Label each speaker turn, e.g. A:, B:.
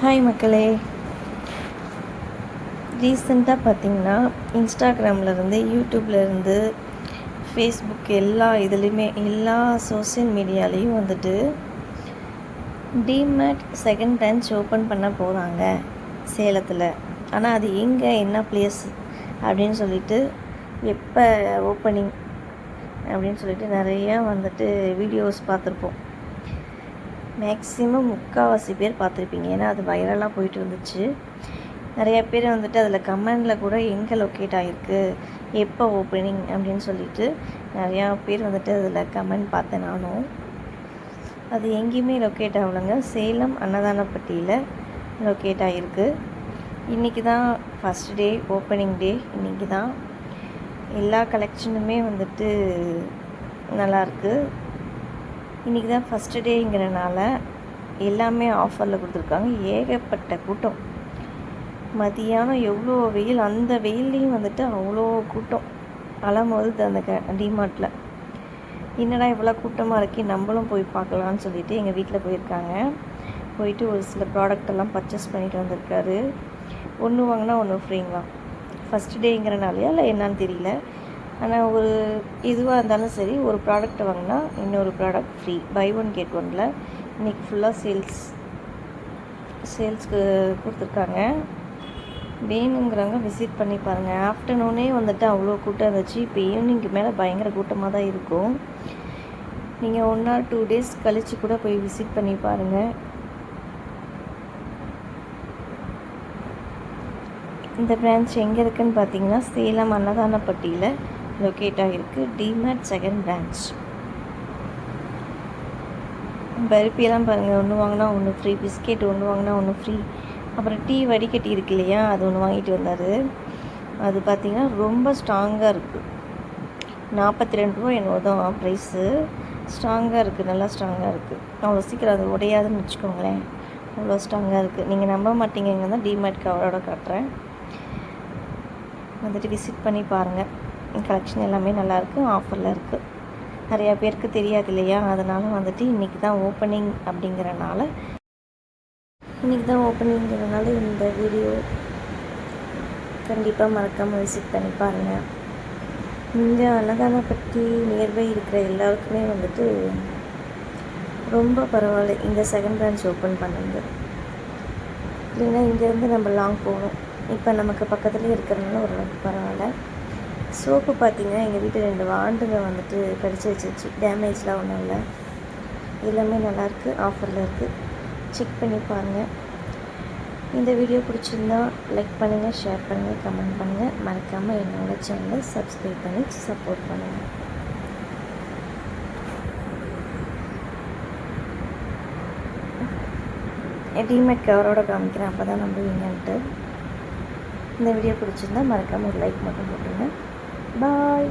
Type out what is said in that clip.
A: Hi மக்களே. ரீசெண்டாக பார்த்திங்கன்னா இன்ஸ்டாகிராம்லேருந்து யூடியூப்லேருந்து ஃபேஸ்புக் எல்லா இதுலேயுமே எல்லா சோஷியல் மீடியாலேயும் வந்துட்டு டிமேட் செகண்ட் பிரான்ச் ஓப்பன் பண்ண போகிறாங்க சேலத்தில். ஆனால் அது எங்கே, என்ன பிளேஸ் அப்படின்னு சொல்லிட்டு, எப்போ ஓப்பனிங் அப்படின்னு சொல்லிட்டு நிறையா வந்துட்டு வீடியோஸ் பார்த்துருப்போம். மேக்ஸிமம் முக்கால்வாசி பேர் பார்த்துருப்பீங்க, ஏன்னா அது வைரலாக போயிட்டு இருந்துச்சு. நிறையா பேர் வந்துட்டு அதில் கமெண்டில் கூட எங்கே லொக்கேட் ஆகிருக்கு, எப்போ ஓப்பனிங் அப்படின்னு சொல்லிட்டு நிறையா பேர் வந்துட்டு அதில் கமெண்ட் பார்த்தேன் நானும். அது எங்கேயுமே லொக்கேட் ஆகலைங்க, சேலம் அன்னதானப்பட்டியில் லொக்கேட் ஆகிருக்கு. இன்றைக்கி தான் ஃபஸ்ட் டே, ஓப்பனிங் டே இன்றைக்கி தான். எல்லா கலெக்ஷனுமே வந்துட்டு நல்லாயிருக்கு. இன்றைக்கி தான் ஃபஸ்ட்டு டேங்கிறனால எல்லாமே ஆஃபரில் கொடுத்துருக்காங்க. ஏகப்பட்ட கூட்டம். மதியானம் எவ்வளோ வெயில், அந்த வெயில்லையும் வந்துட்டு அவ்வளோ கூட்டம் அலமோது அந்த டிமார்ட்டில். என்னடா இவ்வளோ கூட்டமாக இருக்கே, நம்மளும் போய் பார்க்கலான்னு சொல்லிவிட்டு எங்கள் வீட்டில் போயிருக்காங்க. போயிட்டு ஒரு சில ப்ராடக்டெல்லாம் பர்ச்சேஸ் பண்ணிட்டு வந்திருக்காரு. ஒன்று வாங்கினா ஒன்று ஃப்ரீங்களா. ஃபஸ்ட்டு டேங்கிறனாலையா இல்லை என்னான்னு தெரியல. ஆனால் ஒரு இதுவாக இருந்தாலும் சரி, ஒரு ப்ராடக்ட் வாங்கினா இன்னொரு product free, buy one get ஒனில். இன்றைக்கி ஃபுல்லாக சேல்ஸ்க்கு கொடுத்துருக்காங்க. வேணுங்கிறவங்க விசிட் பண்ணி பாருங்கள். ஆஃப்டர்நூனே வந்துட்டு அவ்வளோ கூட்டம் இருந்துச்சு. இப்போ ஈவினிங்க்கு மேலே பயங்கர கூட்டமாக தான் இருக்கும். நீங்கள் 1 or 2 days கழித்து கூட போய் விசிட் பண்ணி பாருங்கள். இந்த பிரான்ச் எங்கே இருக்குதுன்னு பார்த்தீங்கன்னா சேலம் அன்னதானப்பட்டியில் லொக்கேட் ஆகிருக்கு. DMart second branch. பருப்பியெல்லாம் பாருங்கள், ஒன்று வாங்கினா ஒன்று ஃப்ரீ. பிஸ்கெட் ஒன்று வாங்கினா ஒன்று ஃப்ரீ. அப்புறம் டீ வடிகட்டி இருக்கு இல்லையா, அது ஒன்று வாங்கிட்டு வந்தார். அது பார்த்திங்கன்னா ரொம்ப ஸ்ட்ராங்காக இருக்குது. 42 ரூபா என்னவோ தான் ப்ரைஸு. ஸ்ட்ராங்காக இருக்குது, நல்லா ஸ்ட்ராங்காக இருக்குது. அவ்வளோ சீக்கிரம் அது உடையாதுன்னு வச்சுக்கோங்களேன். அவ்வளோ ஸ்ட்ராங்காக இருக்குது. நீங்கள் நம்ப மாட்டீங்க தான் டிமார்ட் கவரோட காட்டுறேன். வந்துட்டு விசிட் பண்ணி பாருங்கள். கலெக்ஷன் எல்லாமே நல்லாயிருக்கு, ஆஃபரில் இருக்குது. நிறையா பேருக்கு தெரியாது இல்லையா, அதனால் வந்துட்டு இன்றைக்கி தான் ஓப்பனிங் அப்படிங்கிறனால இந்த வீடியோ கண்டிப்பாக மறக்காமல் விசிட் பண்ணி பாருங்கள். இந்த அன்னதானப்பட்டி நியர்பை இருக்கிற எல்லாருக்குமே வந்துட்டு ரொம்ப பரவாயில்ல இந்த செகண்ட் பிரான்ச் ஓப்பன் பண்ணுறது. இல்லைன்னா இங்கேருந்து நம்ம லாங் போகணும். இப்போ நமக்கு பக்கத்துலேயே இருக்கிறதுனால ஓரளவுக்கு பரவாயில்ல. சோப்பு பார்த்திங்கன்னா எங்கள் வீட்டில் 2 ஆண்டுங்க வந்துட்டு கடிச்சு வச்சிருச்சு. டேமேஜ்லாம் ஒன்றும் இல்லை, எல்லாமே நல்லாயிருக்கு, ஆஃபரில் இருக்குது. செக் பண்ணி பாருங்கள். இந்த வீடியோ பிடிச்சிருந்தா லைக் பண்ணுங்கள், ஷேர் பண்ணுங்கள், கமெண்ட் பண்ணுங்கள். மறக்காமல் என்னோட சேனலை சப்ஸ்கிரைப் பண்ணி சப்போர்ட் பண்ணுங்கள். டிமேட் கவரோட காமிக்கிறேன், அப்போ தான் நம்புவீங்கன்ட்டு. இந்த வீடியோ பிடிச்சிருந்தா மறக்காமல் ஒரு லைக் மட்டும் போட்டுருங்க. பாய்.